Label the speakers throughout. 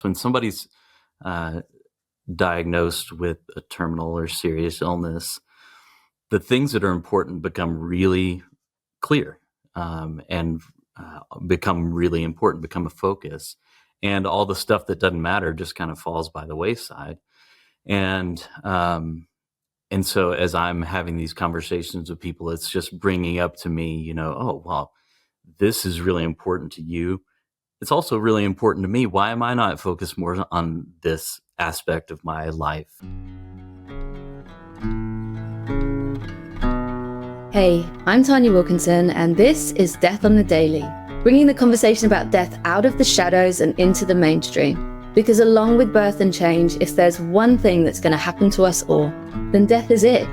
Speaker 1: When somebody's uh, diagnosed with a terminal or serious illness, the things that are important become really clear, and become really important, become a focus. And all the stuff that doesn't matter just kind of falls by the wayside. And and so as I'm having these conversations with people, it's just bringing up to me, oh, well, this is really important to you. It's also really important to me. Why am I not focused more on this aspect of my life?
Speaker 2: Hey, I'm Tanya Wilkinson, and this is Death on the Daily, bringing the conversation about death out of the shadows and into the mainstream. Because along with birth and change, if there's one thing that's going to happen to us all, then death is it.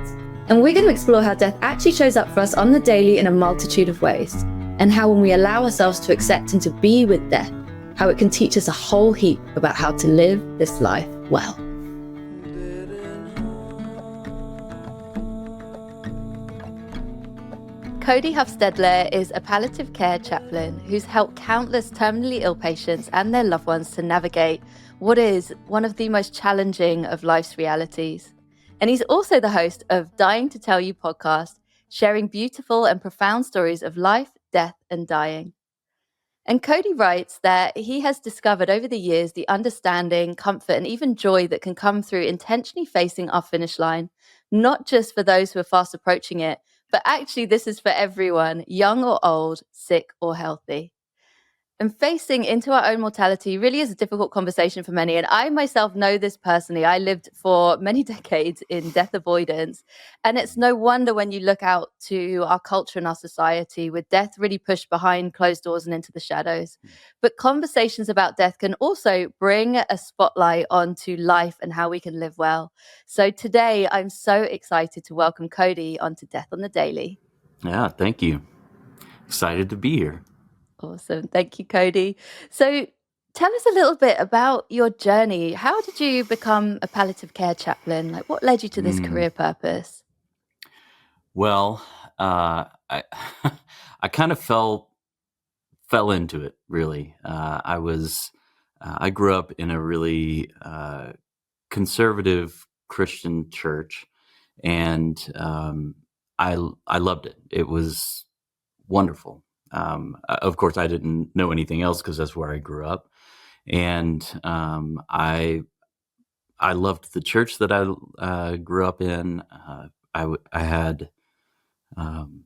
Speaker 2: And we're going to explore how death actually shows up for us on the daily in a multitude of ways, and how when we allow ourselves to accept and to be with death, how it can teach us a whole heap about how to live this life well. Cody Hufstedler is a palliative care chaplain who's helped countless terminally ill patients and their loved ones to navigate what is one of the most challenging of life's realities. And he's also the host of Dying to Tell You podcast, sharing beautiful and profound stories of life, death, and dying. And Cody writes that he has discovered over the years the understanding, comfort, and even joy that can come through intentionally facing our finish line, not just for those who are fast approaching it, but actually this is for everyone, young or old, sick or healthy. And facing into our own mortality really is a difficult conversation for many. And I myself know this personally. I lived for many decades in death avoidance. And it's no wonder when you look out to our culture and our society with death really pushed behind closed doors and into the shadows. But conversations about death can also bring a spotlight onto life and how we can live well. So today, I'm so excited to welcome Cody onto Death on the Daily.
Speaker 1: Yeah, thank you. Excited to be here.
Speaker 2: Awesome. Thank you, Cody. So tell us a little bit about your journey. How did you become a palliative care chaplain? Like, what led you to this
Speaker 1: Mm,
Speaker 2: career purpose?
Speaker 1: well, I I kind of fell into it, really. I grew up in a really conservative Christian church, and I loved it. It was wonderful. Of course, I didn't know anything else because that's where I grew up, and I loved the church that I grew up in. I had um,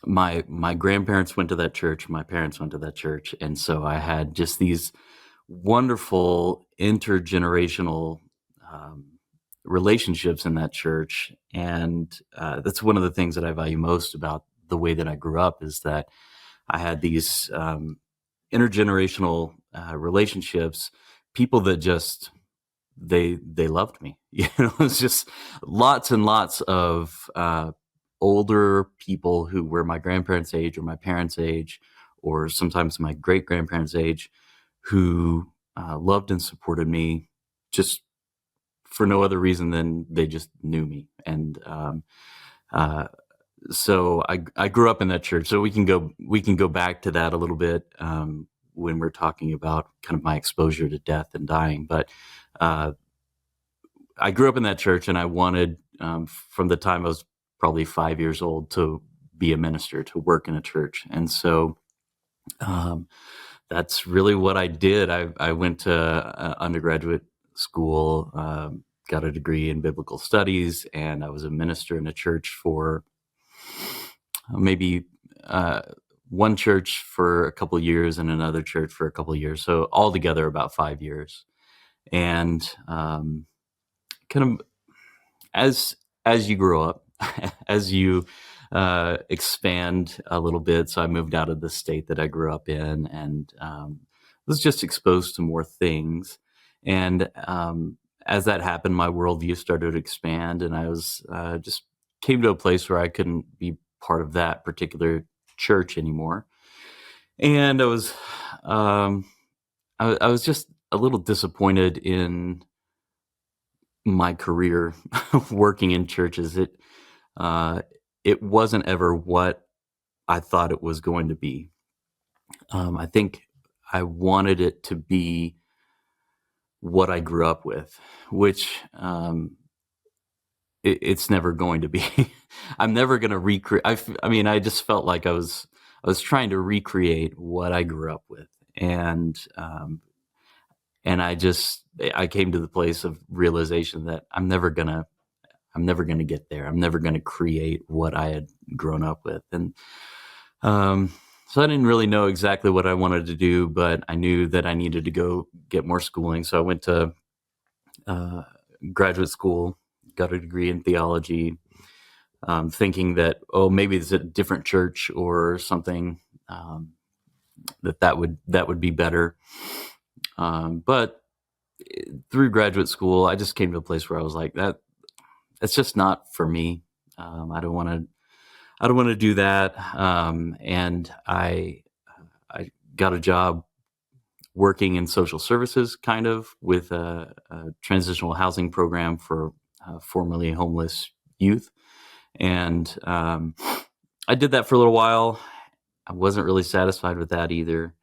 Speaker 1: my grandparents went to that church, my parents went to that church, and so I had just these wonderful intergenerational um, relationships in that church, and that's one of the things that I value most about the way that I grew up is that I had these intergenerational relationships, people that just they loved me. It's just lots and lots of older people who were my grandparents' age or my parents' age, or sometimes my great grandparents' age, who loved and supported me just for no other reason than they just knew me. And uh, so I grew up in that church. So we can go back to that a little bit when we're talking about kind of my exposure to death and dying. But uh, I grew up in that church, and I wanted, from the time I was probably 5 years old, to be a minister, to work in a church. And so um, that's really what I did. I went to undergraduate school, got a degree in biblical studies, and I was a minister in a church for maybe uh, one church for a couple of years and another church for a couple of years. So altogether about 5 years. And kind of as you grow up, as you expand a little bit. So I moved out of the state that I grew up in, and was just exposed to more things. And as that happened, my worldview started to expand, and I was just came to a place where I couldn't be part of that particular church anymore. And um, I was just a little disappointed in my career working in churches. Uh, it wasn't ever what I thought it was going to be. I think I wanted it to be what I grew up with, which it's never going to be. I'm never going to recreate. I mean, I just felt like I was trying to recreate what I grew up with, and I came to the place of realization that I'm never gonna get there. I'm never gonna create what I had grown up with, and so I didn't really know exactly what I wanted to do, but I knew that I needed to go get more schooling. So I went to uh, graduate school, got a degree in theology, thinking that, oh, maybe it's a different church or something, that would be better. But through graduate school, I just came to a place where I was like, that's just not for me. I don't want to do that. And I got a job working in social services, kind of with a transitional housing program for formerly homeless youth. And I did that for a little while. I wasn't really satisfied with that either.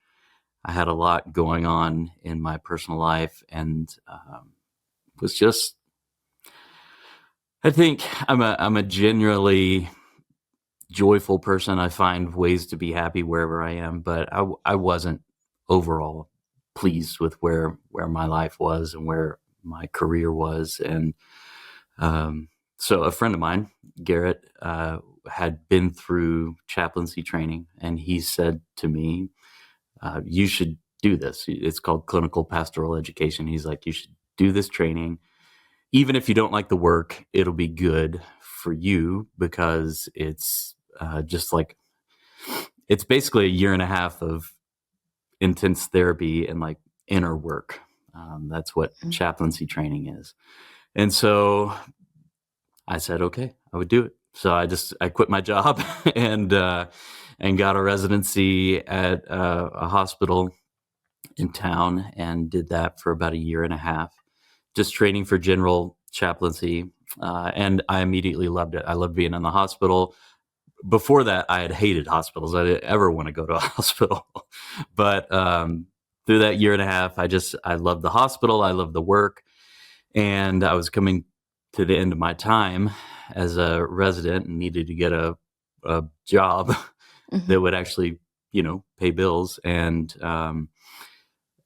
Speaker 1: I had a lot going on in my personal life, and was just. I think I'm a generally joyful person. I find ways to be happy wherever I am, but I wasn't overall pleased with where my life was and where my career was. And so a friend of mine, Garrett, had been through chaplaincy training, and he said to me, you should do this. It's called clinical pastoral education. He's like, you should do this training. Even if you don't like the work, it'll be good for you, because it's just like, it's basically a year and a half of intense therapy and like inner work. That's what chaplaincy training is. And so I said, okay, I would do it. So I quit my job and got a residency at a hospital in town, and did that for about a year and a half, just training for general chaplaincy. And I immediately loved it. I loved being in the hospital. Before that, I had hated hospitals. I didn't ever want to go to a hospital. But through that year and a half, I loved the hospital. I loved the work. And I was coming to the end of my time as a resident and needed to get a job that would actually, pay bills. And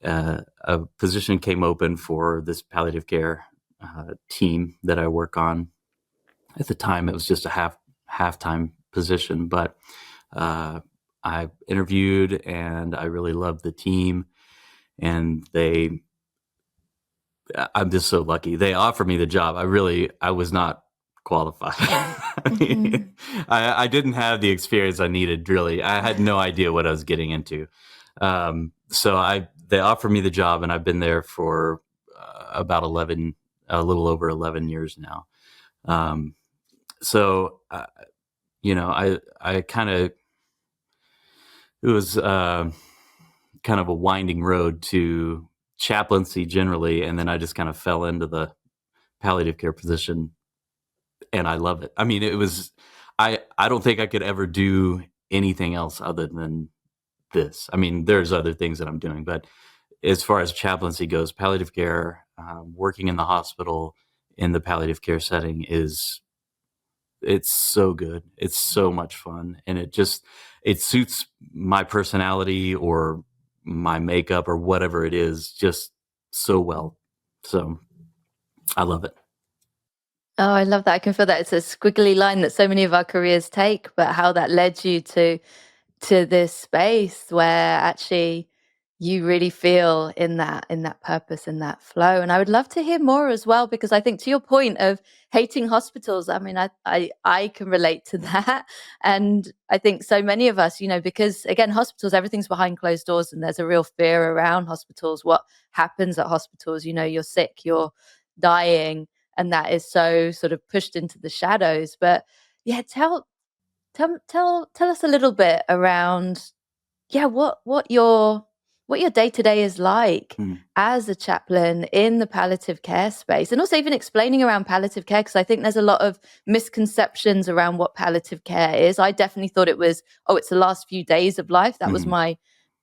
Speaker 1: a position came open for this palliative care team that I work on. At the time, it was just a half-time position, but I interviewed, and I really loved the team, and I'm just so lucky. They offered me the job. I was not qualified. I didn't have the experience I needed, really. I had no idea what I was getting into. So they offered me the job, and I've been there for about a little over 11 years now. So, I kind of, it was kind of a winding road to chaplaincy generally. And then I just kind of fell into the palliative care position, and I love it. I mean, I don't think I could ever do anything else other than this. I mean, there's other things that I'm doing, but as far as chaplaincy goes, palliative care, working in the hospital in the palliative care setting it's so good. It's so much fun. And it suits my personality or my makeup or whatever it is just so well. So I love it.
Speaker 2: Oh, I love that. I can feel that it's a squiggly line that so many of our careers take, but how that led you to this space where actually you really feel in that purpose, in that flow. And I would love to hear more as well, because I think to your point of hating hospitals, I mean, I can relate to that. And I think so many of us, because again, hospitals, everything's behind closed doors, and there's a real fear around hospitals. What happens at hospitals? You're sick, you're dying, and that is so sort of pushed into the shadows. But yeah, tell us a little bit around, yeah, what your day-to-day is like
Speaker 1: Mm.
Speaker 2: as a chaplain in the palliative care space, and also even explaining around palliative care, because I think there's a lot of misconceptions around what palliative care is. I definitely thought it was, oh, it's the last few days of life. That was
Speaker 1: Mhm.
Speaker 2: my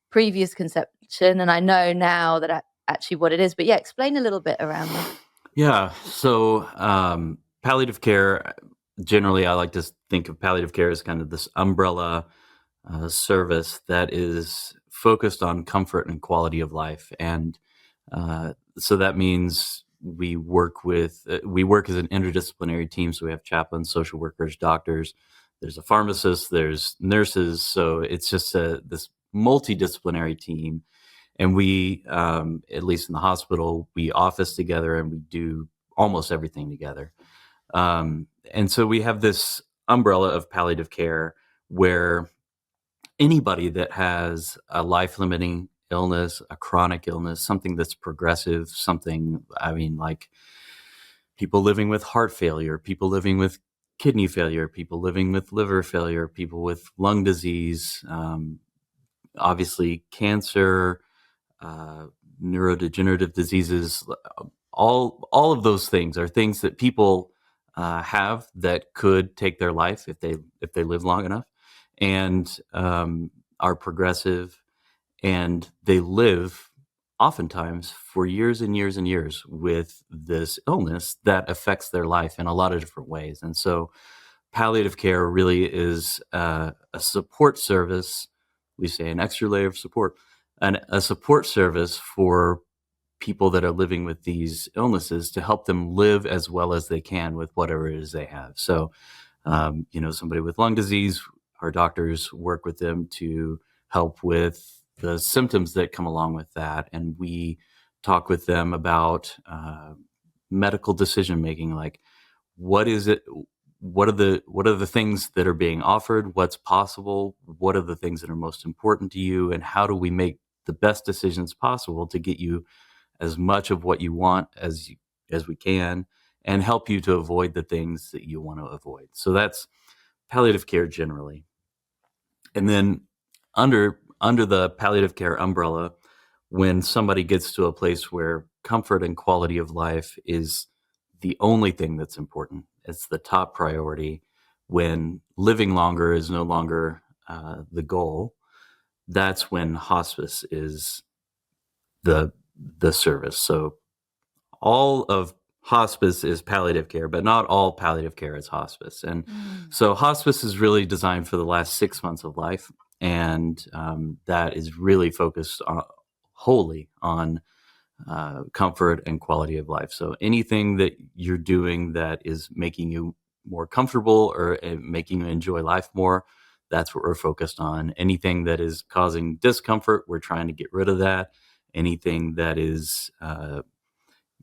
Speaker 2: previous conception, and I know now that actually what it is. But yeah, explain a little bit around this.
Speaker 1: Yeah. So palliative care, generally, I like to think of palliative care as kind of this umbrella service that is focused on comfort and quality of life. And so that means we work as an interdisciplinary team. So we have chaplains, social workers, doctors, there's a pharmacist, there's nurses. So it's just this multidisciplinary team. And we, at least in the hospital, we office together and we do almost everything together. And so we have this umbrella of palliative care where anybody that has a life-limiting illness, a chronic illness, something that's progressive, like people living with heart failure, people living with kidney failure, people living with liver failure, people with lung disease, obviously cancer, neurodegenerative diseases, all of those things are things that people have that could take their life if they live long enough, and are progressive, and they live oftentimes for years and years and years with this illness that affects their life in a lot of different ways. And so palliative care really is a support service. We say an extra layer of support, and a support service for people that are living with these illnesses to help them live as well as they can with whatever it is they have. So, somebody with lung disease, our doctors work with them to help with the symptoms that come along with that. And we talk with them about medical decision making, like what is it? What are the things that are being offered? What's possible? What are the things that are most important to you? And how do we make the best decisions possible to get you as much of what you want as we can, and help you to avoid the things that you want to avoid? So that's palliative care generally. And then under the palliative care umbrella, when somebody gets to a place where comfort and quality of life is the only thing that's important, it's the top priority, when living longer is no longer the goal, that's when hospice is the service. So all of hospice is palliative care, but not all palliative care is hospice. And so hospice is really designed for the last 6 months of life, and that is really focused wholly on comfort and quality of life. So anything that you're doing that is making you more comfortable or making you enjoy life more, that's what we're focused on. Anything that is causing discomfort, we're trying to get rid of that. Anything that is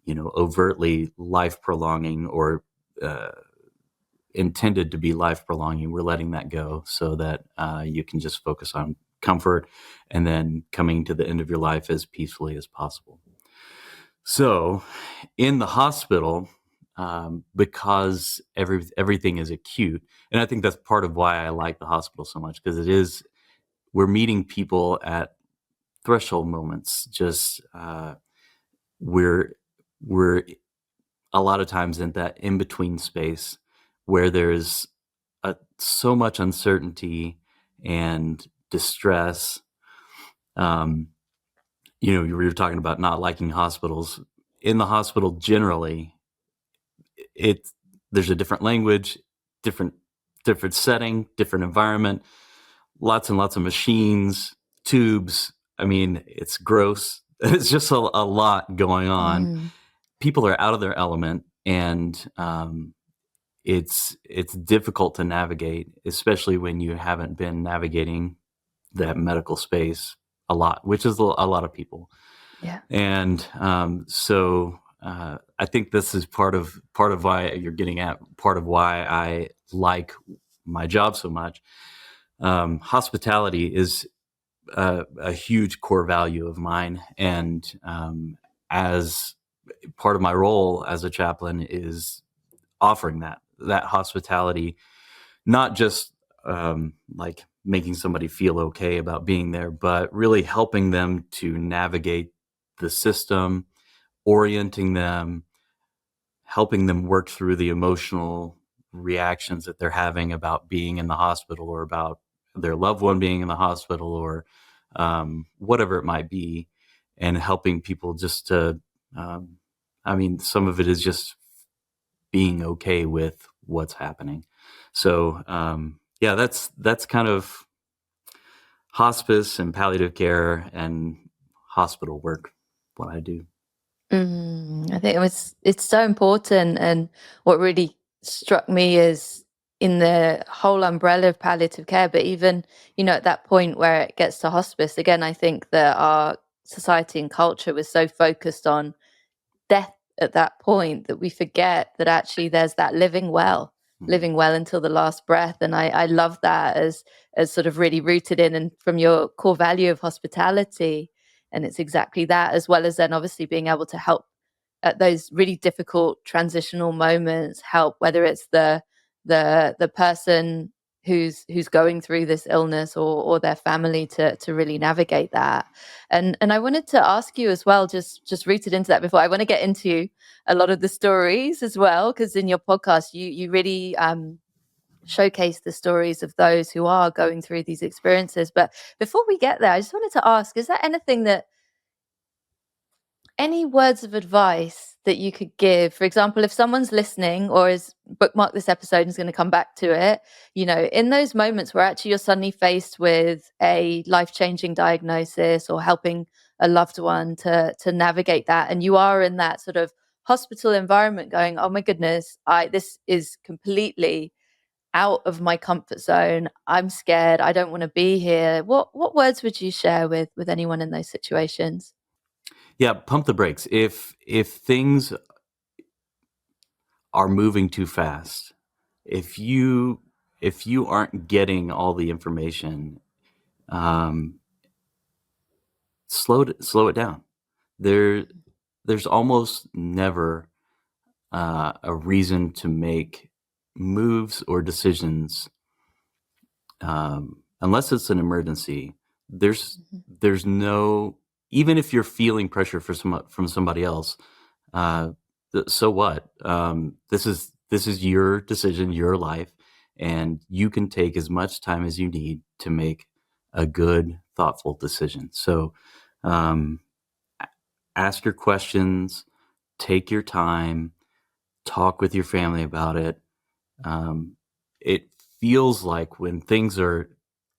Speaker 1: overtly life prolonging or intended to be life prolonging, we're letting that go so that you can just focus on comfort and then coming to the end of your life as peacefully as possible. So in the hospital, because everything is acute, and I think that's part of why I like the hospital so much, because we're meeting people at threshold moments. Just we're a lot of times in that in-between space where there's so much uncertainty and distress. You were talking about not liking hospitals. In the hospital, generally, there's a different language, different setting, different environment, lots and lots of machines, tubes. I mean, it's gross. It's just a lot going on. People are out of their element, and it's difficult to navigate, especially when you haven't been navigating that medical space a lot, which is a lot of people.
Speaker 2: Yeah.
Speaker 1: And so I think this is part of why you're getting at, part of why I like my job so much. Hospitality is a huge core value of mine, and as part of my role as a chaplain is offering that hospitality, not just like making somebody feel okay about being there, but really helping them to navigate the system, orienting them, helping them work through the emotional reactions that they're having about being in the hospital, or about their loved one being in the hospital, or whatever it might be. and helping people just to, I mean, some of it is just being okay with what's happening. So, yeah, that's kind of hospice and palliative care and hospital work, what I do.
Speaker 2: I think it's so important, and what really struck me is in the whole umbrella of palliative care, but even, at that point where it gets to hospice, again, I think that our society and culture was so focused on death at that point that we forget that actually there's that living well until the last breath. And I love that as sort of really rooted in and from your core value of hospitality. And it's exactly that, as well as then obviously being able to help at those really difficult transitional moments, help whether it's the person who's going through this illness, or their family, to really navigate that. And I wanted to ask you as well, just rooted into that, before I want to get into a lot of the stories as well, because in your podcast you really showcase the stories of those who are going through these experiences. But before we get there, I just wanted to ask, is there anything that any words of advice that you could give? For example, if someone's listening or is bookmarked this episode and is going to come back to it, in those moments where actually you're suddenly faced with a life-changing diagnosis, or helping a loved one to navigate that, and you are in that sort of hospital environment going, oh my goodness, this is completely out of my comfort zone. I'm scared. I don't want to be here. What words would you share with anyone in those situations?
Speaker 1: Yeah, pump the brakes. If things are moving too fast, if you aren't getting all the information, um, slow it down. There's almost never a reason to make moves or decisions, unless it's an emergency. There's there's no, even if you're feeling pressure from somebody else, uh, so what? This is your decision, your life, and you can take as much time as you need to make a good, thoughtful decision. So, um, ask your questions, take your time, talk with your family about it. Um, it feels like when things are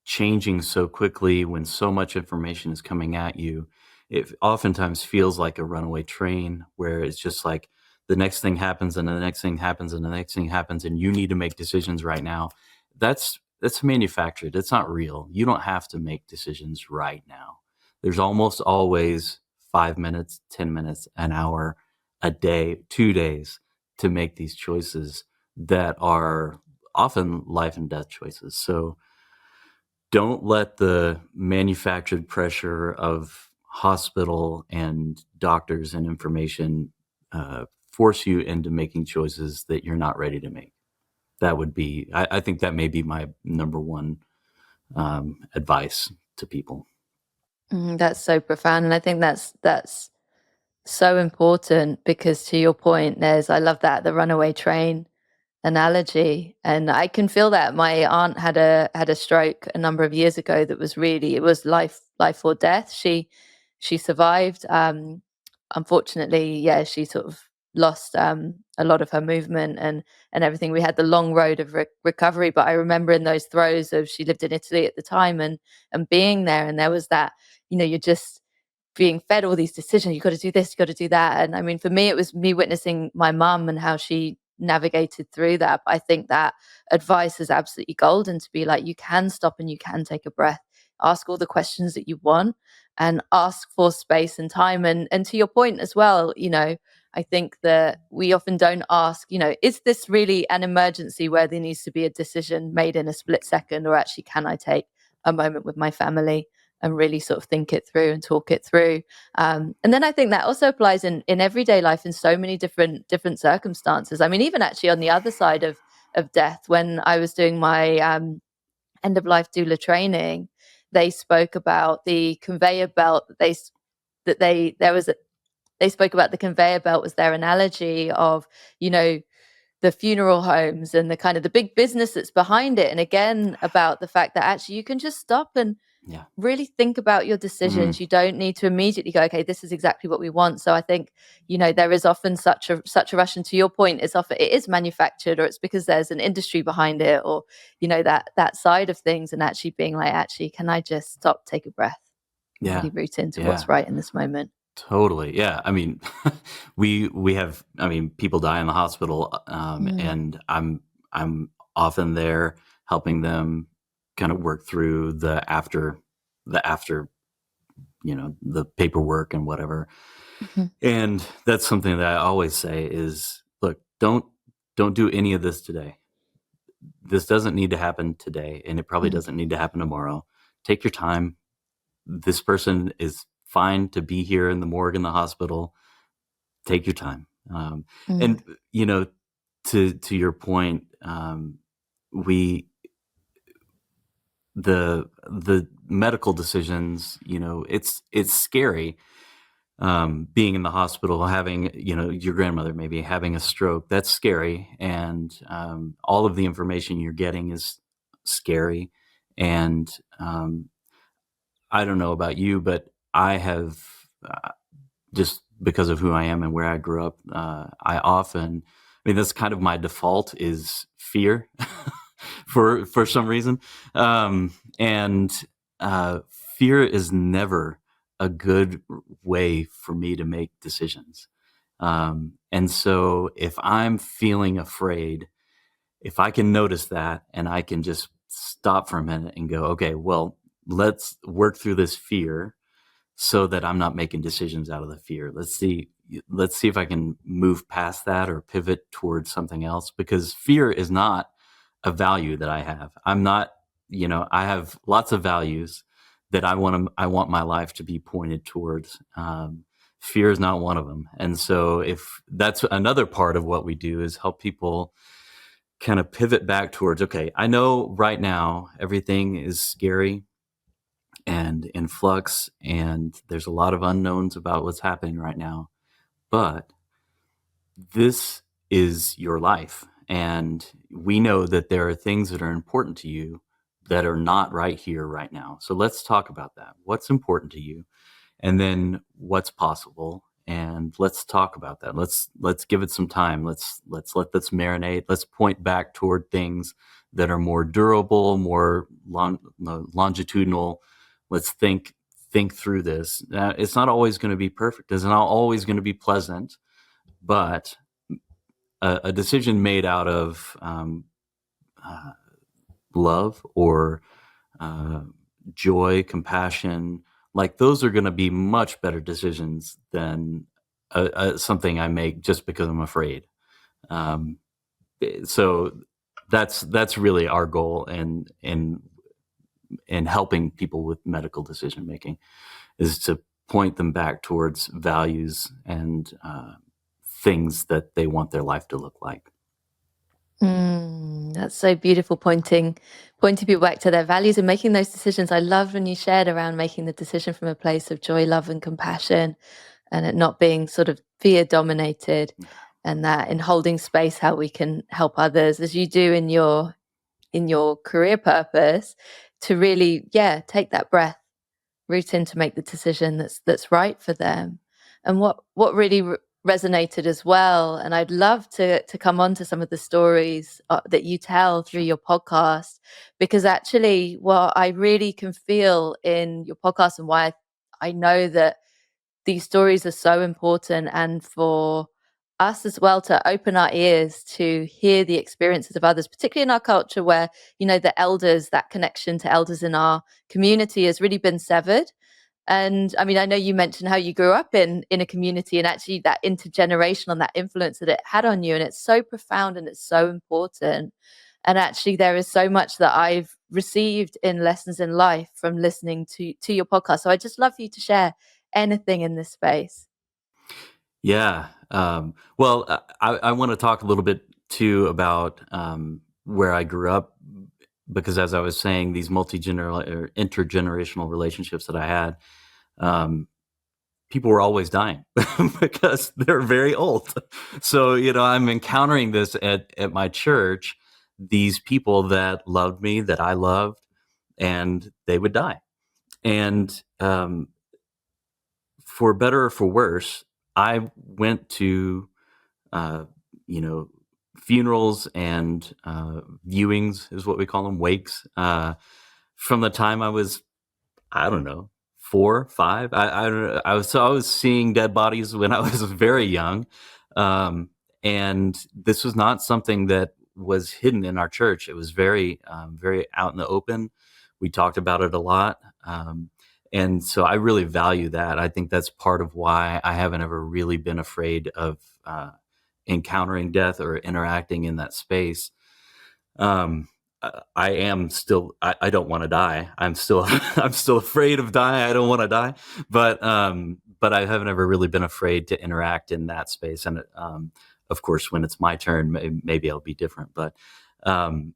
Speaker 1: changing so quickly, when so much information is coming at you, it oftentimes feels like a runaway train where it's just like the next thing happens and the next thing happens and the next thing happens, and you need to make decisions right now. That's manufactured. It's not real. You don't have to make decisions right now. There's almost always 5 minutes, 10 minutes, an hour, a day, 2 days to make these choices that are often life and death choices. So don't let the manufactured pressure of hospital and doctors and information force you into making choices that you're not ready to make. That would be, I think that may be my number one advice to people.
Speaker 2: That's so profound, and I think that's so important, because to your point, I love that, the runaway train analogy, and I can feel that. My aunt had a stroke a number of years ago that was really, it was life or death. She survived. Unfortunately, yeah, she sort of lost a lot of her movement and everything. We had the long road of recovery, but I remember in those throes of, she lived in Italy at the time, and being there, and there was that, you're just being fed all these decisions. You got to do this, you got to do that. And I mean, for me, it was me witnessing my mum and how she navigated through that. But I think that advice is absolutely golden, to be like, you can stop and you can take a breath, ask all the questions that you want, and ask for space and time. And to your point as well, I think that we often don't ask, is this really an emergency where there needs to be a decision made in a split second, or actually can I take a moment with my family and really sort of think it through and talk it through. And then I think that also applies in everyday life in so many different circumstances. I mean, even actually on the other side of death, when I was doing my end of life doula training, they spoke about the conveyor belt they spoke about the conveyor belt was their analogy of, the funeral homes and the kind of the big business that's behind it. And again, about the fact that actually you can just stop
Speaker 1: Yeah.
Speaker 2: really think about your decisions. You don't need to immediately go, okay, this is exactly what we want. So I think, there is often such a rush. And to your point, it is manufactured, or it's because there's an industry behind it, or, that side of things, and actually being like, actually, can I just stop, take a breath, and
Speaker 1: Yeah.
Speaker 2: really root into
Speaker 1: Yeah.
Speaker 2: what's right in this moment?
Speaker 1: Totally. Yeah. I mean, we have, I mean, people die in the hospital,
Speaker 2: Mm,
Speaker 1: and I'm often there helping them kind of work through the after, the paperwork and whatever.
Speaker 2: mhm,
Speaker 1: And that's something that I always say is, look, don't do any of this today. This doesn't need to happen today, and it probably
Speaker 2: mm,
Speaker 1: doesn't need to happen tomorrow. Take your time. This person is fine to be here in the morgue in the hospital. Take your time.
Speaker 2: mm,
Speaker 1: And to your point, we the medical decisions, it's scary, being in the hospital, having, your grandmother maybe having a stroke. That's scary, and all of the information you're getting is scary. And I don't know about you, but I have, just because of who I am and where I grew up, I mean, that's kind of my default is fear for some reason. And fear is never a good way for me to make decisions. And so if I'm feeling afraid, if I can notice that and I can just stop for a minute and go, okay, well, let's work through this fear so that I'm not making decisions out of the fear. Let's see if I can move past that or pivot towards something else, because fear is not a value that I have. I'm not, I have lots of values that I want my life to be pointed towards. Fear is not one of them. And so if that's another part of what we do is help people kind of pivot back towards, okay, I know right now everything is scary and in flux, and there's a lot of unknowns about what's happening right now. But this is your life. And we know that there are things that are important to you that are not right here, right now. So let's talk about that. What's important to you? And then what's possible? And let's talk about that. Let's give it some time. Let's let this marinate. Let's point back toward things that are more durable, more longitudinal. Let's think through this. It's not always going to be perfect. It's not always going to be pleasant, but a decision made out of uh, love or uh, joy, compassion, like those are going to be much better decisions than something I make just because I'm afraid. Um, so that's really our goal, and helping people with medical decision making is to point them back towards values and things that they want their life to look like.
Speaker 2: That's so beautiful, pointing people back to their values and making those decisions. I love when you shared around making the decision from a place of joy, love, and compassion, and it not being sort of fear dominated, and that in holding space, how we can help others, as you do in your career purpose, to really, yeah, take that breath, root in to make the decision that's right for them. And what really resonated as well, and I'd love to come on to some of the stories that you tell through
Speaker 1: Sure.
Speaker 2: your podcast, because actually what I really can feel in your podcast, and why I know that these stories are so important, and for us as well to open our ears to hear the experiences of others, particularly in our culture where, the elders, that connection to elders in our community has really been severed. And I mean, I know you mentioned how you grew up in a community, and actually that intergenerational and that influence that it had on you. And it's so profound and it's so important. And actually there is so much that I've received in lessons in life from listening to your podcast. So I just love for you to share anything in this space.
Speaker 1: Yeah. Well, I want to talk a little bit too about where I grew up, because as I was saying, these intergenerational relationships that I had, um, people were always dying because they're very old. So, I'm encountering this at my church, these people that loved me, that I loved, and they would die. And for better or for worse, I went to, uh, you know, funerals and viewings is what we call them, wakes, from the time I was, I don't know, 4, 5. I don't know. I was seeing dead bodies when I was very young, and this was not something that was hidden in our church. It was very out in the open. We talked about it a lot, and so I really value that. I think that's part of why I haven't ever really been afraid of encountering death or interacting in that space. Um, I am still. I don't want to die. I'm still. I'm still afraid of dying. I don't want to die. But I haven't ever really been afraid to interact in that space. And of course, when it's my turn, maybe I'll be different. But um,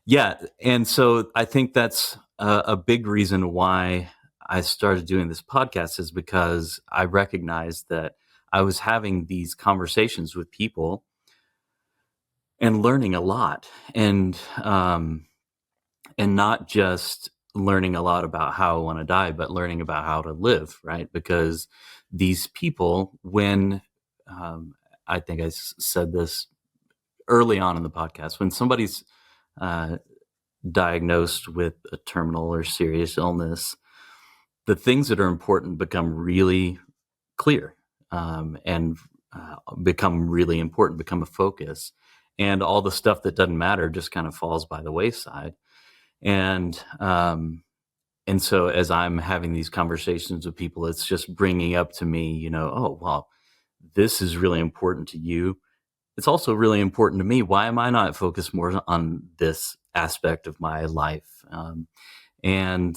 Speaker 1: yeah. And so I think that's a big reason why I started doing this podcast is because I recognized that I was having these conversations with people and learning a lot. And not just learning a lot about how I want to die, but learning about how to live, right? Because these people, when I think said this early on in the podcast, when somebody's uh, diagnosed with a terminal or serious illness, the things that are important become really clear, and become really important, become a focus. And all the stuff that doesn't matter just kind of falls by the wayside. And and so as I'm having these conversations with people, it's just bringing up to me, oh, well, this is really important to you. It's also really important to me. Why am I not focused more on this aspect of my life? And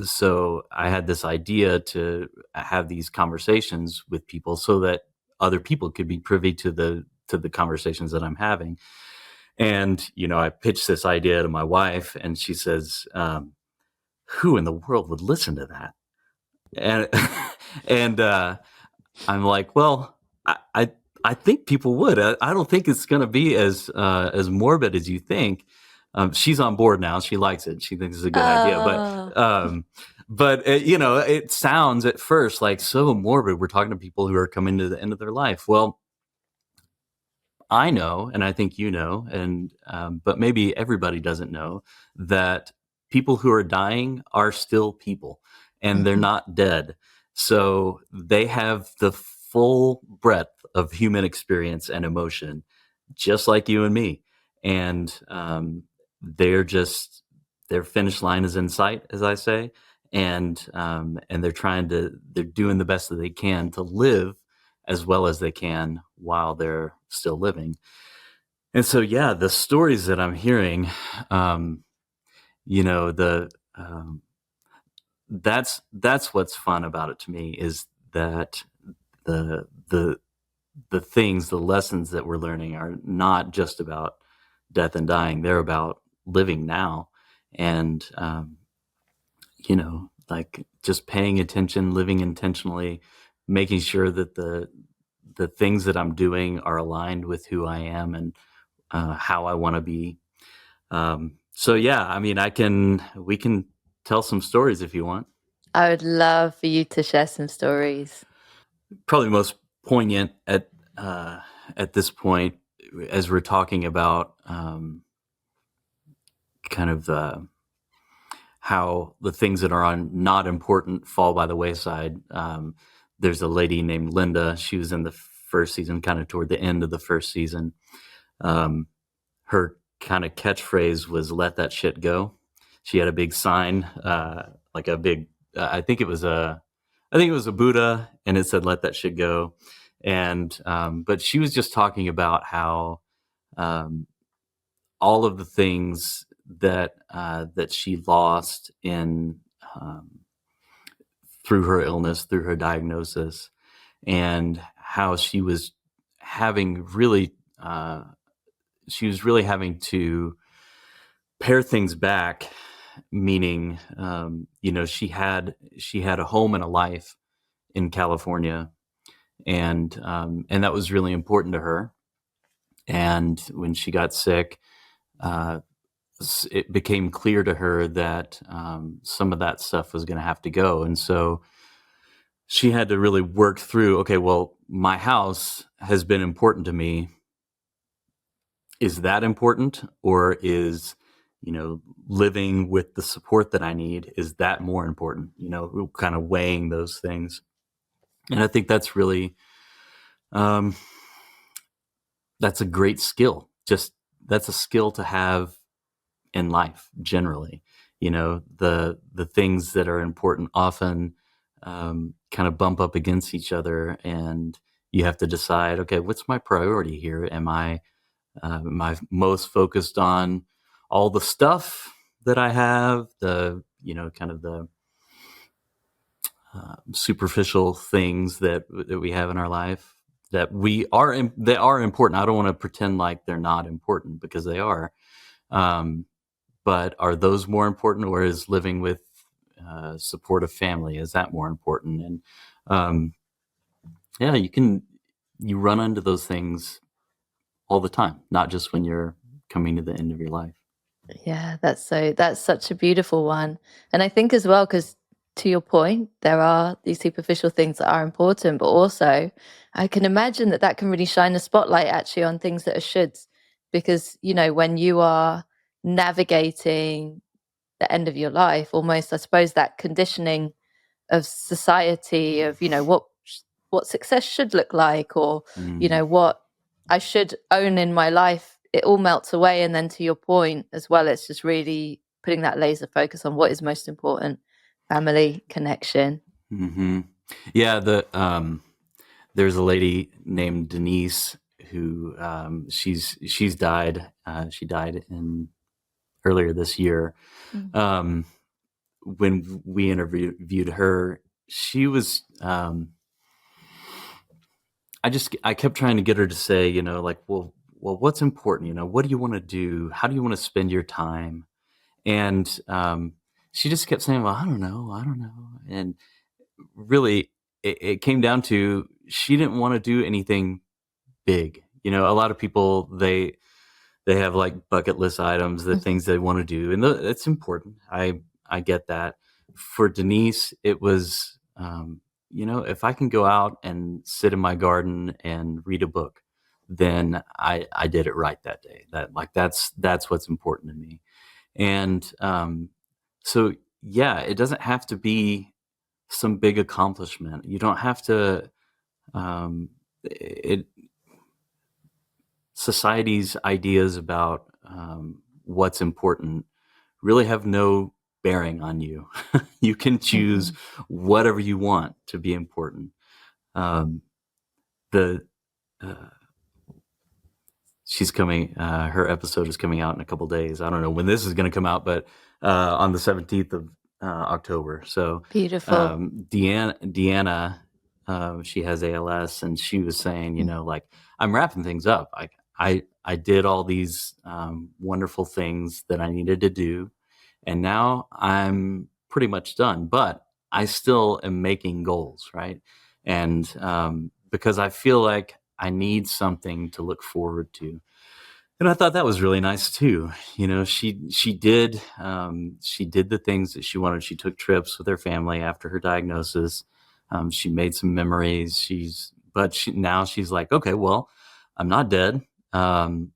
Speaker 1: so I had this idea to have these conversations with people so that other people could be privy to the conversations that I'm having. And I pitched this idea to my wife, and she says, "Who in the world would listen to that?" And and I'm like, "Well, I think people would. I don't think it's going to be as morbid as you think." She's on board now. She likes it. She thinks it's a good idea.
Speaker 2: Oh,
Speaker 1: It sounds at first like so morbid. We're talking to people who are coming to the end of their life. Well, I know, and I think and but maybe everybody doesn't know that people who are dying are still people, and they're
Speaker 2: mhm.
Speaker 1: not dead. So they have the full breadth of human experience and emotion, just like you and me. And they're just their finish line is in sight, as I say, and they're doing the best that they can to live as well as they can while they're still living. And so, yeah, the stories that I'm hearing, um, the that's what's fun about it to me is that the the the lessons that we're learning are not just about death and dying; they're about living now, and like just paying attention, living intentionally, making sure that the things that I'm doing are aligned with who I am and how I want to be. So yeah, I mean, we can tell some stories if you want.
Speaker 2: I would love for you to share some stories.
Speaker 1: Probably most poignant at this point, as we're talking about kind of how the things that are not important fall by the wayside. There's a lady named Linda. She was in the first season, kind of toward the end of the first season. Um, Her kind of catchphrase was "Let that shit go." She had a big sign, like a big. I think it was a Buddha, and it said "Let that shit go." And but she was just talking about how um, all of the things that she lost in um, through her illness, through her diagnosis, and how having really she was really having to pare things back, meaning she had a home and a life in California, and that was really important to her. And when she got sick, uh, it became clear to her that some of that stuff was going to have to go. And so she had to really work through, okay, well, my house has been important to me. Is that important? Or is, living with the support that I need, is that more important? Kind of weighing those things. And I think that's really, um, that's a great skill. That's a skill to have in life generally. The things that are important often kind of bump up against each other, and you have to decide, okay, what's my priority here? Am I most focused on all the stuff that I have, kind of the superficial things that we have in our life that they are important. I don't want to pretend like they're not important, because they are. But are those more important, or is living with supportive family, is that more important? And yeah, you run into those things all the time, not just when you're coming to the end of your life.
Speaker 2: Yeah, that's such a beautiful one. And I think as well, because to your point, there are these superficial things that are important, but also I can imagine that that can really shine a spotlight actually on things that are shoulds. Because, when you are navigating the end of your life, almost, I suppose, that conditioning of society of, what success should look like, or,
Speaker 1: Mm.
Speaker 2: what I should own in my life, it all melts away. And then to your point as well, it's just really putting that laser focus on what is most important: family, connection.
Speaker 1: Hmm. Yeah, there's a lady named Denise who she's died. She died in earlier this year.
Speaker 2: Mm.
Speaker 1: Um, when we interviewed her, she was. I kept trying to get her to say, like, well, what's important? What do you want to do? How do you want to spend your time? And she just kept saying, well, I don't know. And really, it came down to, she didn't want to do anything big. A lot of people, they have like bucket list items, the things they want to do, and it's important. I get that. For Denise, it was, if I can go out and sit in my garden and read a book, then I did it right that day. That's what's important to me. And so yeah, it doesn't have to be some big accomplishment. You don't have to. It Society's ideas about what's important really have no bearing on you. You can choose
Speaker 2: Mhm.
Speaker 1: whatever you want to be important. Um, the uh, She's coming. Her episode is coming out in a couple days. I don't know when this is going to come out, but on the 17th of October. So
Speaker 2: Beautiful.
Speaker 1: Deanna, she has ALS, and she was saying, like, I'm wrapping things up. I did all these wonderful things that I needed to do, and now I'm pretty much done. But I still am making goals, right? And because I feel like I need something to look forward to. And I thought that was really nice too. She did the things that she wanted. She took trips with her family after her diagnosis. She made some memories. Now she's like, okay, well, I'm not dead. Um,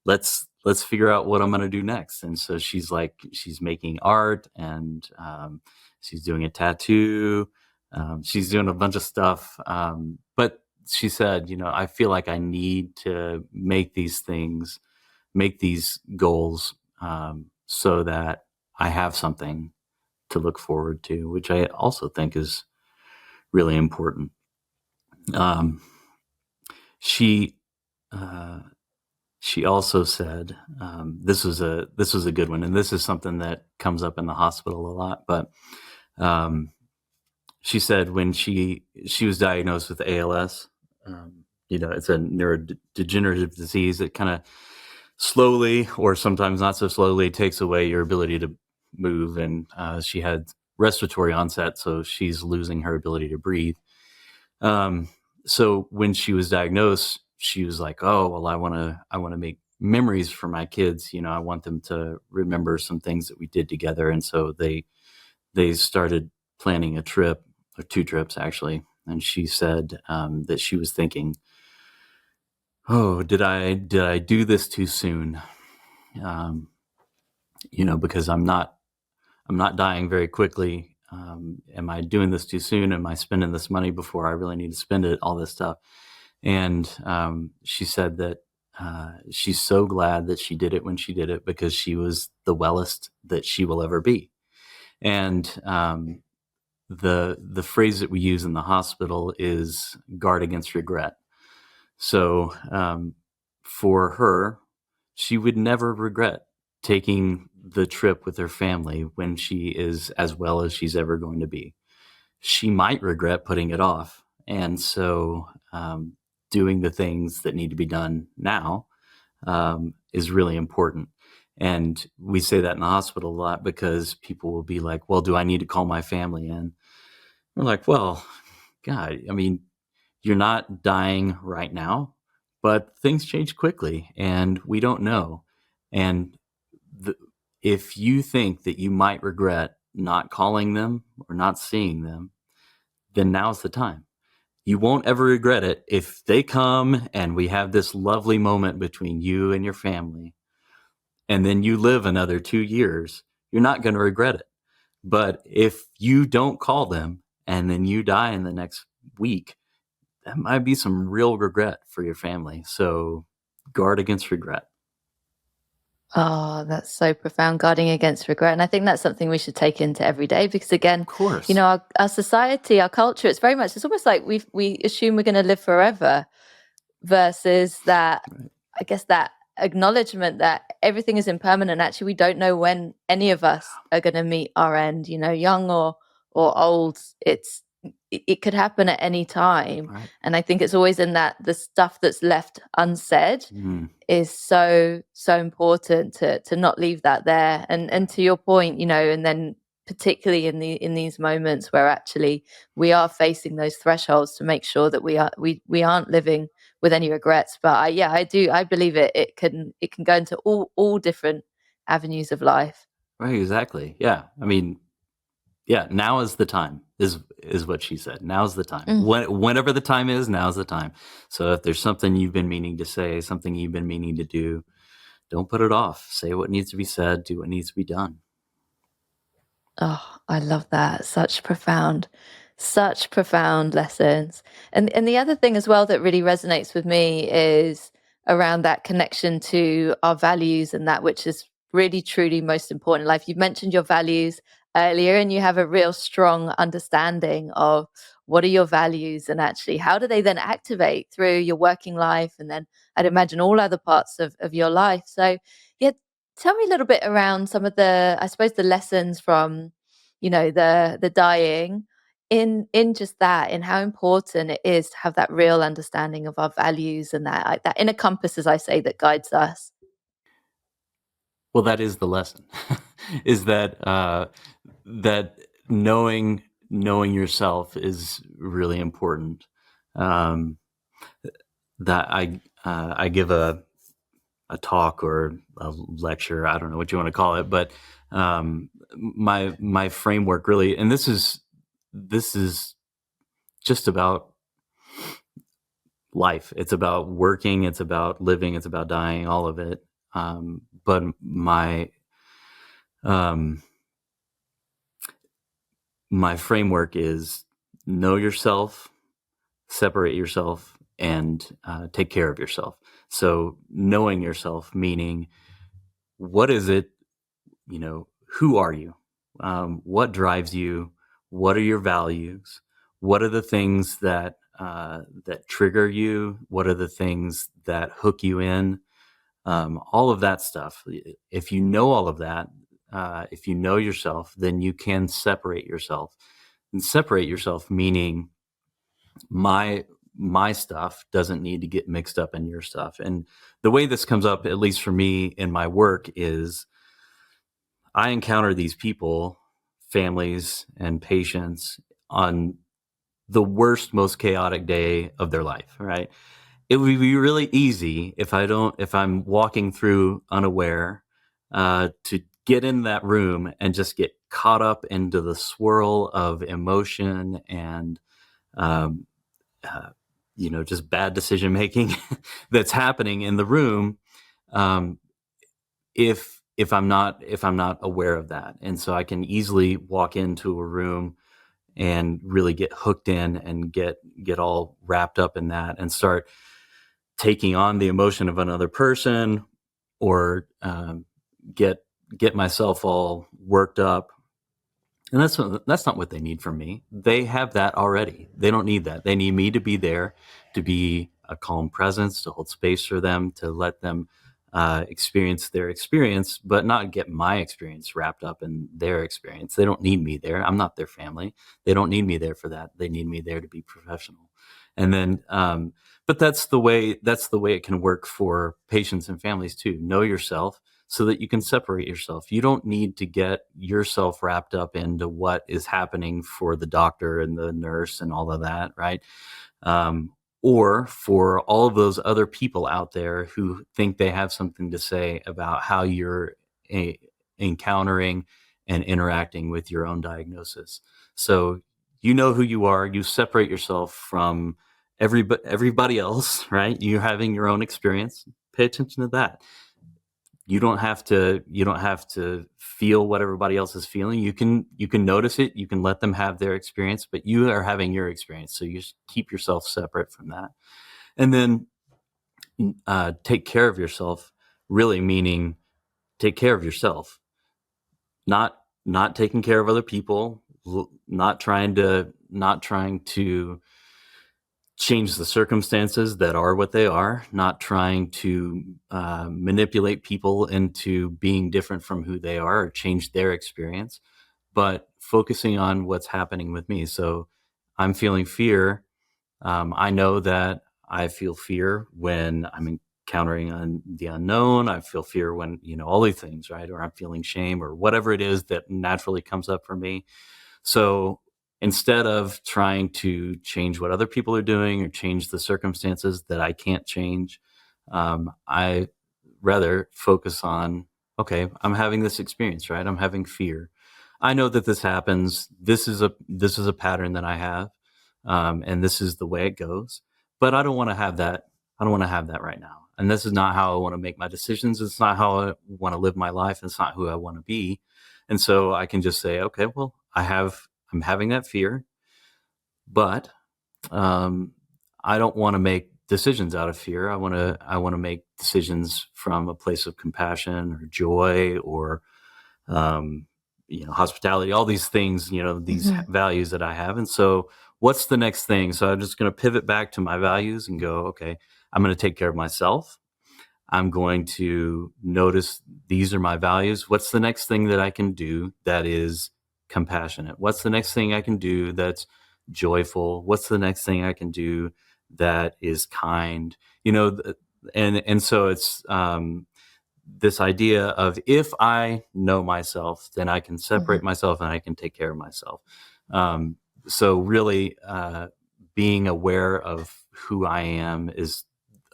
Speaker 1: let's figure out what I'm going to do next. And so she's making art, and she's doing a tattoo. She's doing a bunch of stuff. But she said, I feel like I need to make these goals, so that I have something to look forward to, which I also think is really important. Um, she uh, she also said, this was a good one, and this is something that comes up in the hospital a lot. But um, she said when she was diagnosed with ALS, it's a neurodegenerative disease that kind of slowly, or sometimes not so slowly, takes away your ability to move. And she had respiratory onset, so she's losing her ability to breathe. Um, so when she was diagnosed, she was like, "Oh, well, I want to make memories for my kids. I want them to remember some things that we did together. And so they started planning a trip, or 2 trips actually. And she said that she was thinking, oh, did I do this too soon? Because I'm not dying very quickly. Am I doing this too soon? Am I spending this money before I really need to spend it? All this stuff. And she said that she's so glad that she did it when she did it, because she was the wellest that she will ever be. And the phrase that we use in the hospital is guard against regret. So for her, she would never regret taking the trip with her family when she is as well as she's ever going to be. She might regret putting it off. And so doing the things that need to be done now is really important. And we say that in the hospital a lot, because people will be like, well, do I need to call my family in? We're like, well, God, I mean, you're not dying right now, but things change quickly and we don't know. And if you think that you might regret not calling them or not seeing them, then now's the time. You won't ever regret it if they come and we have this lovely moment between you and your family, and then you live another 2 years. You're not going to regret it. But if you don't call them and then you die in the next week, that might be some real regret for your family. So guard against regret.
Speaker 2: Oh, that's so profound, guarding against regret. And I think that's something we should take into every day, because again,
Speaker 1: Of course.
Speaker 2: our society, our culture, it's almost like we assume we're going to live forever, versus that,
Speaker 1: Right.
Speaker 2: I guess, that acknowledgement that everything is impermanent. Actually, we don't know when any of us are going to meet our end, young or old. It could happen at any time.
Speaker 1: Right.
Speaker 2: And I think it's always in that the stuff that's left unsaid
Speaker 1: Mm.
Speaker 2: is so important to not leave that there. And to your point, and then particularly in these moments where actually we are facing those thresholds, to make sure that we aren't living with any regrets. But I believe it can go into all different avenues of life.
Speaker 1: Right. Exactly. Yeah. I mean, yeah, now is the time, is what she said. Now's the time.
Speaker 2: Mm.
Speaker 1: Whenever the time is, now's the time. So if there's something you've been meaning to say, something you've been meaning to do, don't put it off. Say what needs to be said, do what needs to be done.
Speaker 2: Oh, I love that. Such profound lessons. And the other thing as well that really resonates with me is around that connection to our values, and that which is really truly most important in life. You've mentioned your values earlier, and you have a real strong understanding of what are your values, and actually how do they then activate through your working life, and then I'd imagine all other parts of your life. So yeah, tell me a little bit around some of the, I suppose, the lessons from, the dying, in just that, in how important it is to have that real understanding of our values, and that that inner compass, as I say, that guides us.
Speaker 1: Well, that is the lesson, is that knowing yourself is really important. Um, that I give a talk or a lecture, I don't know what you want to call it, but my framework really, and this is just about life. It's about working, it's about living, it's about dying, all of it. But um, my framework is know yourself, separate yourself, and take care of yourself. So knowing yourself, meaning what is it, who are you? What drives you? What are your values? What are the things that trigger you? What are the things that hook you in? All of that stuff. If you know all of that, if you know yourself, then you can separate yourself. And separate yourself meaning my stuff doesn't need to get mixed up in your stuff. And the way this comes up, at least for me in my work, is I encounter these people, families and patients, on the worst, most chaotic day of their life, right? it would be really easy if I'm walking through unaware, to get in that room and just get caught up into the swirl of emotion and, um, uh, just bad decision making that's happening in the room. Um, if I'm not aware of that, and so I can easily walk into a room and really get hooked in and get all wrapped up in that and start taking on the emotion of another person, or get get myself all worked up. And that's not what they need from me. They have that already. They don't need that. They need me to be there, to be a calm presence, to hold space for them, to let them experience their experience, but not get my experience wrapped up in their experience. They don't need me there. I'm not their family. They don't need me there for that. They need me there to be professional. And then, but that's the way it can work for patients and families too. Know yourself so that you can separate yourself. You don't need to get yourself wrapped up into what is happening for the doctor and the nurse and all of that, right? Um, or for all of those other people out there who think they have something to say about how you're a, encountering and interacting with your own diagnosis. So you know who you are. You separate yourself from everybody else, right? You having your own experience. Pay attention to that. You don't have to feel what everybody else is feeling. You can notice it, you can let them have their experience, but you are having your experience, so you just keep yourself separate from that. And then take care of yourself, really meaning take care of yourself, not taking care of other people, not trying to change the circumstances that are what they are, not trying to manipulate people into being different from who they are or change their experience, but focusing on what's happening with me. So I'm feeling fear. I know that I feel fear when I'm encountering the unknown. I feel fear when, all these things, right? Or I'm feeling shame or whatever it is that naturally comes up for me. So instead of trying to change what other people are doing or change the circumstances that I can't change, I rather focus on, okay, I'm having this experience, right? I'm having fear. I know that this happens. This is a pattern that I have, and this is the way it goes. But I don't want to have that. I don't want to have that right now. And this is not how I want to make my decisions. It's not how I want to live my life. It's not who I want to be. And so I can just say, okay, well, I'm having that fear, but um, I don't want to make decisions out of fear. I want to make decisions from a place of compassion or joy or um, hospitality, all these things, these
Speaker 2: Hmm.
Speaker 1: values that I have. And so what's the next thing? So I'm just going to pivot back to my values and go, okay, I'm going to take care of myself. I'm going to notice these are my values. What's the next thing that I can do that is compassionate? What's the next thing I can do that's joyful? What's the next thing I can do that is kind? And so it's this idea of, if I know myself, then I can
Speaker 2: Hmm.
Speaker 1: separate myself and I can take care of myself. Um, so really, being aware of who I am is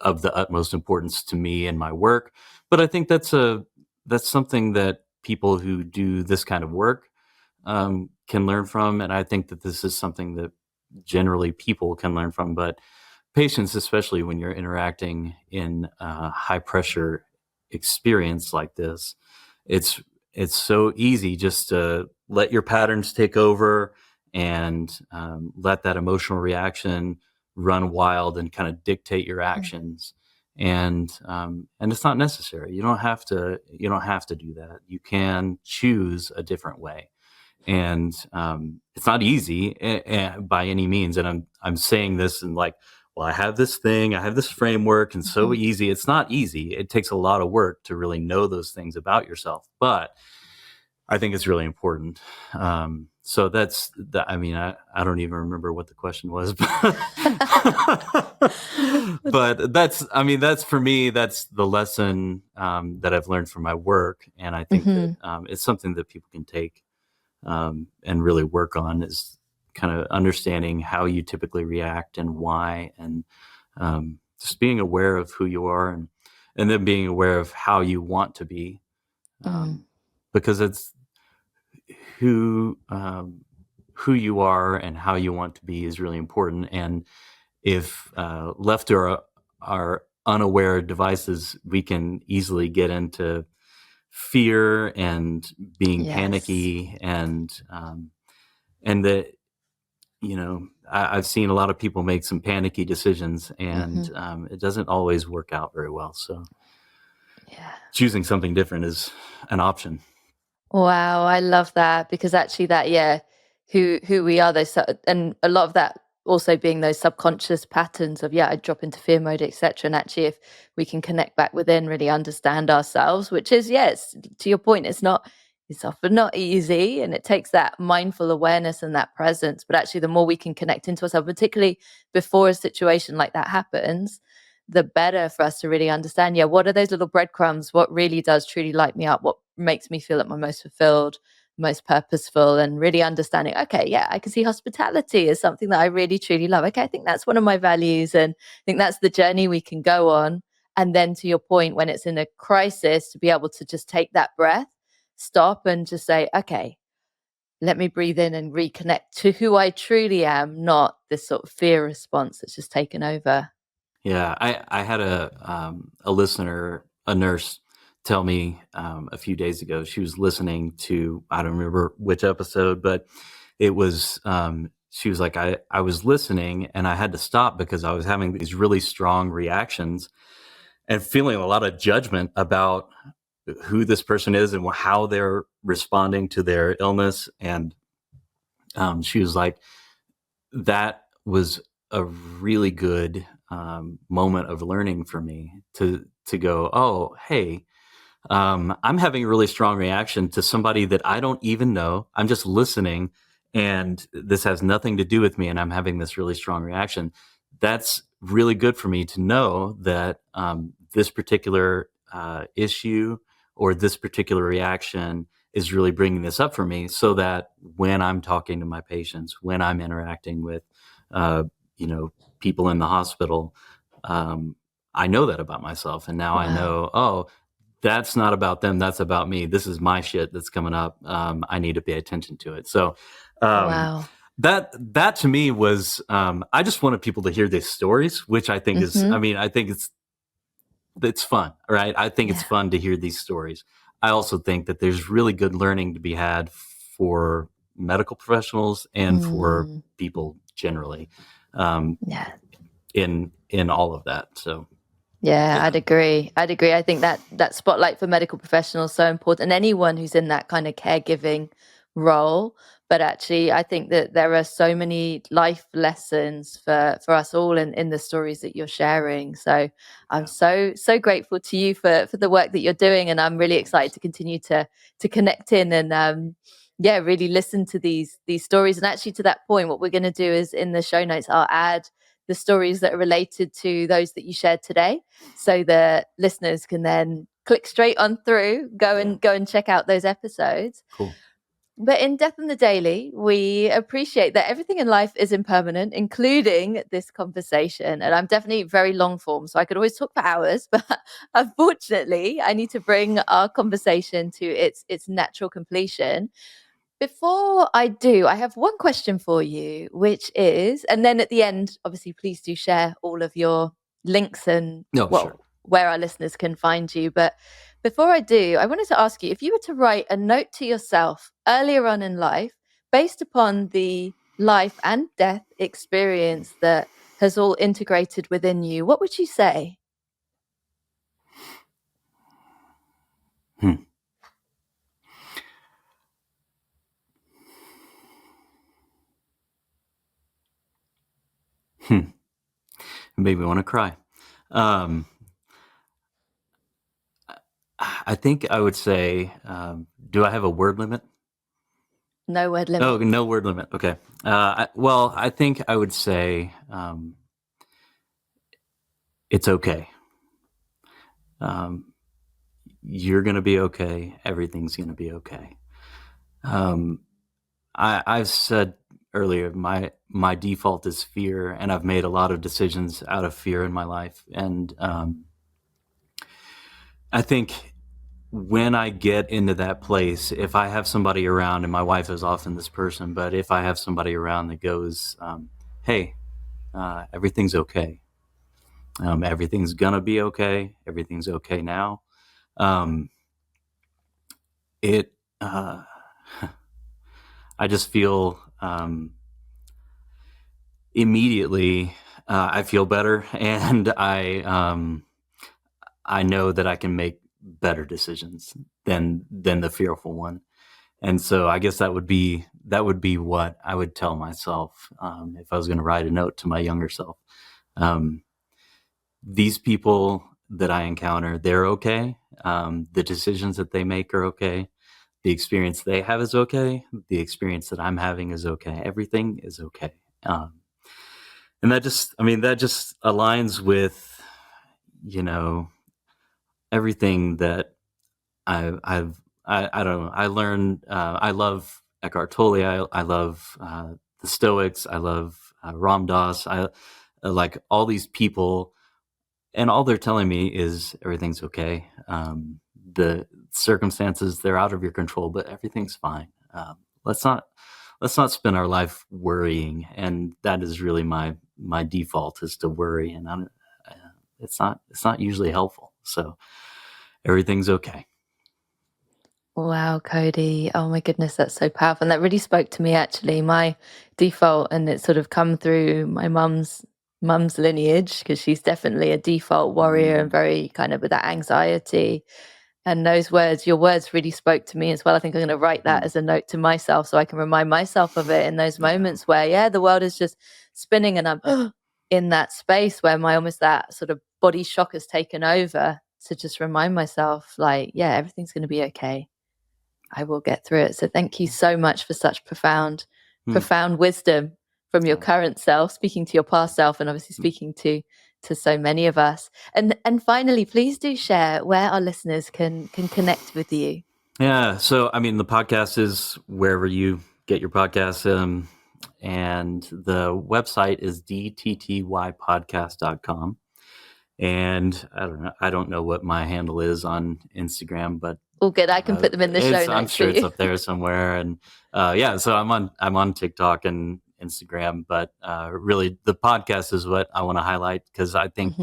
Speaker 1: of the utmost importance to me and my work. But I think that's something that people who do this kind of work can learn from, and I think that this is something that generally people can learn from. But patients, especially when you're interacting in a high pressure experience like this, it's it's so easy just to let your patterns take over and let that emotional reaction run wild and kind of dictate your actions. And it's not necessary. You don't have to do that. You can choose a different way. And it's not easy by any means. And I'm saying this and like, well, I have this thing, I have this framework, and so
Speaker 2: Hmm.
Speaker 1: easy. It's not easy. It takes a lot of work to really know those things about yourself. But I think it's really important. So that's the, I mean, I don't even remember what the question was, but that's for me, that's the lesson that I've learned from my work. And I think that
Speaker 2: Hmm.
Speaker 1: it's something that people can take and really work on, is kind of understanding how you typically react and why. And just being aware of who you are, and then being aware of how you want to be, because it's who you are and how you want to be is really important. And if left to our unaware devices, we can easily get into fear and being
Speaker 2: Yes.
Speaker 1: panicky, and that, I've seen a lot of people make some panicky decisions, and it doesn't always work out very well. So
Speaker 2: Yeah.
Speaker 1: choosing something different is an option.
Speaker 2: Wow, I love that, because actually that, yeah, who we are, those and a lot of that also being those subconscious patterns of, yeah, I drop into fear mode, etc. And actually, if we can connect back within, really understand ourselves, which is, yes, to your point, it's often not easy, and it takes that mindful awareness and that presence. But actually, the more we can connect into ourselves, particularly before a situation like that happens, the better for us to really understand, yeah, what are those little breadcrumbs? What really does truly light me up? What makes me feel like my most fulfilled, most purposeful, and really understanding, okay, yeah, I can see hospitality as something that I really truly love. Okay, I think that's one of my values. And I think that's the journey we can go on. And then to your point, when it's in a crisis, to be able to just take that breath, stop and just say, okay, let me breathe in and reconnect to who I truly am, not this sort of fear response that's just taken over.
Speaker 1: Yeah, I had a listener, a nurse, tell me a few days ago. She was listening to, I don't remember which episode, but it was she was like, I was listening and I had to stop because I was having these really strong reactions and feeling a lot of judgment about who this person is and how they're responding to their illness. And she was like, that was a really good moment of learning for me to go, oh, hey, I'm having a really strong reaction to somebody that I don't even know. I'm just listening, and this has nothing to do with me, and I'm having this really strong reaction. That's really good for me to know that this particular issue or this particular reaction is really bringing this up for me, so that when I'm talking to my patients, when I'm interacting with, uh, you know, people in the hospital, I know that about myself, and now I
Speaker 2: Wow.
Speaker 1: know, oh, that's not about them. That's about me. This is my shit that's coming up. I need to pay attention to it. So um,
Speaker 2: Wow.
Speaker 1: that to me was, I just wanted people to hear these stories, which I think is, I
Speaker 2: Hmm.
Speaker 1: mean, I think it's fun, right? I think it's
Speaker 2: Yeah.
Speaker 1: fun to hear these stories. I also think that there's really good learning to be had for medical professionals and for
Speaker 2: Mm.
Speaker 1: people generally, um,
Speaker 2: Yeah.
Speaker 1: in all of that. So
Speaker 2: Yeah,
Speaker 1: yeah,
Speaker 2: I'd agree. I'd agree. I think that that spotlight for medical professionals is so important, and anyone who's in that kind of caregiving role. But actually, I think that there are so many life lessons for us all in the stories that you're sharing. So I'm
Speaker 1: yeah,
Speaker 2: so grateful to you for the work that you're doing, and I'm really excited
Speaker 1: thanks.
Speaker 2: to continue to connect in and yeah, really listen to these stories. And actually, to that point, what we're going to do is in the show notes, I'll add the stories that are related to those that you shared today, so the listeners can then click straight on through,
Speaker 1: Yeah,
Speaker 2: go and check out those episodes.
Speaker 1: cool.
Speaker 2: But in Death and the Daily, we appreciate that everything in life is impermanent, including this conversation. And I'm definitely very long form, so I could always talk for hours, but unfortunately, I need to bring our conversation to its natural completion. Before I do, I have one question for you, which is, and then at the end, obviously, please do share all of your links and,
Speaker 1: No, sure.
Speaker 2: well, where our listeners can find you. But before I do, I wanted to ask you, if you were to write a note to yourself earlier on in life, based upon the life and death experience that has all integrated within you, what would you say?
Speaker 1: Hmm. Hmm. Made me want to cry. Um, I think I would say, do I have a word limit?
Speaker 2: No word
Speaker 1: Oh,
Speaker 2: limit.
Speaker 1: no word limit. Okay. Well, I think I would say, it's okay. Um, you're going to be okay. Everything's going to be okay. Um, I've said earlier, my default is fear, and I've made a lot of decisions out of fear in my life. And I think when I get into that place, if I have somebody around, and my wife is often this person, but if I have somebody around that goes, hey, everything's okay. Everything's gonna be okay. Everything's okay now. Um, it, I just feel immediately I feel better, and I know that I can make better decisions than the fearful one. And so I guess that would be what I would tell myself if I was going to write a note to my younger self. Um, these people that I encounter, they're okay. The decisions that they make are okay. The experience they have is okay. The experience that I'm having is okay. Everything is okay. And that just aligns with, you know, everything that I don't know. I learned, I love Eckhart Tolle. I love the Stoics. I love Ram Dass. I like all these people, and all they're telling me is everything's okay. The circumstances, they're out of your control, but everything's fine. Let's not spend our life worrying, and that is really my default, is to worry, and it's not usually helpful. So everything's okay.
Speaker 2: Wow, Cody. Oh my goodness, that's so powerful. And that really spoke to me actually. My default, and it's sort of come through my mum's lineage, because she's definitely a default warrior and very kind of with that anxiety. And those words, your words really spoke to me as well. I think I'm going to write that as a note to myself so I can remind myself of it in those moments where, yeah, the world is just spinning and I'm in that space where my almost that sort of body shock has taken over, to just remind myself, like, yeah, everything's going to be okay. I will get through it. So thank you so much for such profound wisdom from your current self, speaking to your past self, and obviously speaking to so many of us. And finally, please do share where our listeners can connect with you.
Speaker 1: Yeah. So, I mean, the podcast is wherever you get your podcasts. And the website is dttypodcast.com. And I don't know what my handle is on Instagram, but
Speaker 2: all good. I can put them in the show notes.
Speaker 1: I'm sure it's up there somewhere. And so I'm on TikTok and Instagram, but really the podcast is what I want to highlight, because I think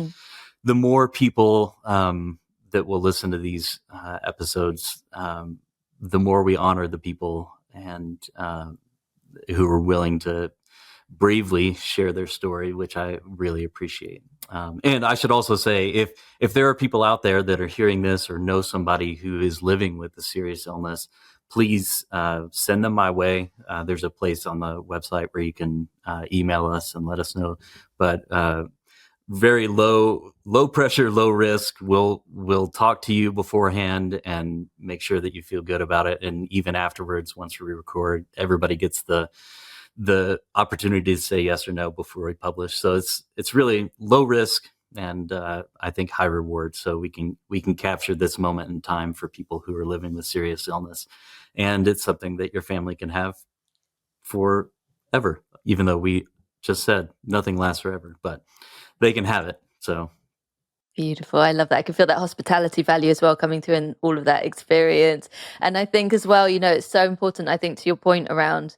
Speaker 1: the more people that will listen to these episodes, the more we honor the people and who are willing to bravely share their story, which I really appreciate. And I should also say, if there are people out there that are hearing this or know somebody who is living with a serious illness, please send them my way. There's a place on the website where you can email us and let us know. But very low pressure, low risk. We'll talk to you beforehand and make sure that you feel good about it. And even afterwards, once we record, everybody gets the opportunity to say yes or no before we publish. So it's really low risk and I think high reward. So we can capture this moment in time for people who are living with serious illness, and it's something that your family can have forever. Even though we just said nothing lasts forever, but they can have it. So
Speaker 2: beautiful. I love that. I can feel that hospitality value as well coming through in all of that experience. And I think as well, it's so important, I think, to your point around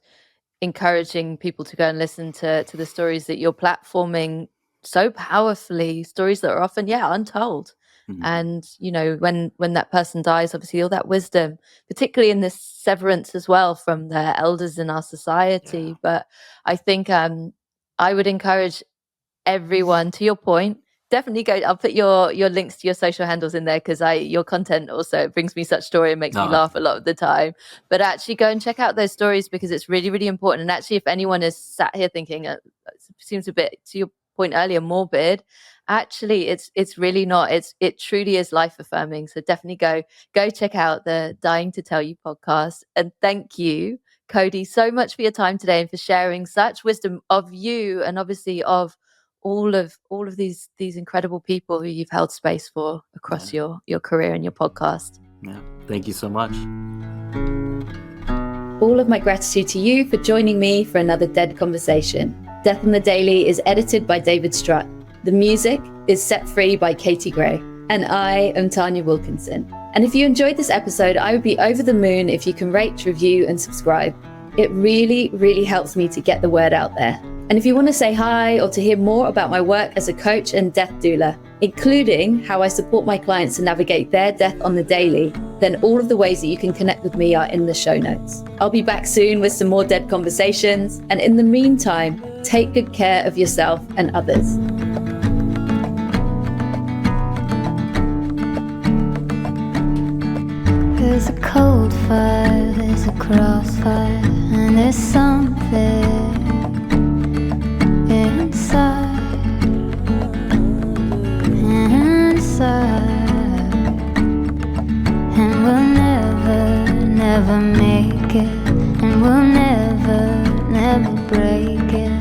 Speaker 2: encouraging people to go and listen to the stories that you're platforming so powerfully, stories that are often untold. And when that person dies, obviously all that wisdom, particularly in this severance as well from the elders in our society. But I think I would encourage everyone, to your point, definitely go. I'll put your links to your social handles in there, because your content also brings me such joy and makes me laugh a lot of the time. But actually go and check out those stories, because it's really, really important. And actually, if anyone is sat here thinking it seems a bit, to your point earlier, morbid, actually it's really not. It truly is life affirming. So definitely go check out the Dying to Tell You podcast. And thank you, Cody, so much for your time today and for sharing such wisdom of you, and obviously of all of these incredible people who you've held space for across your career and your podcast.
Speaker 1: Yeah. Thank you so much.
Speaker 2: All of my gratitude to you for joining me for another Dead Conversation. Death on the Daily is edited by David Strutt. The music is Set Free by Katie Gray. And I am Tanya Wilkinson. And if you enjoyed this episode, I would be over the moon if you can rate, review, and subscribe. It really, really helps me to get the word out there. And if you want to say hi or to hear more about my work as a coach and death doula, including how I support my clients to navigate their death on the daily, then all of the ways that you can connect with me are in the show notes. I'll be back soon with some more Dead Conversations. And in the meantime, take good care of yourself and others.
Speaker 3: There's a cold fire, there's a crossfire, and there's something inside, and we'll never make it, and we'll never break it.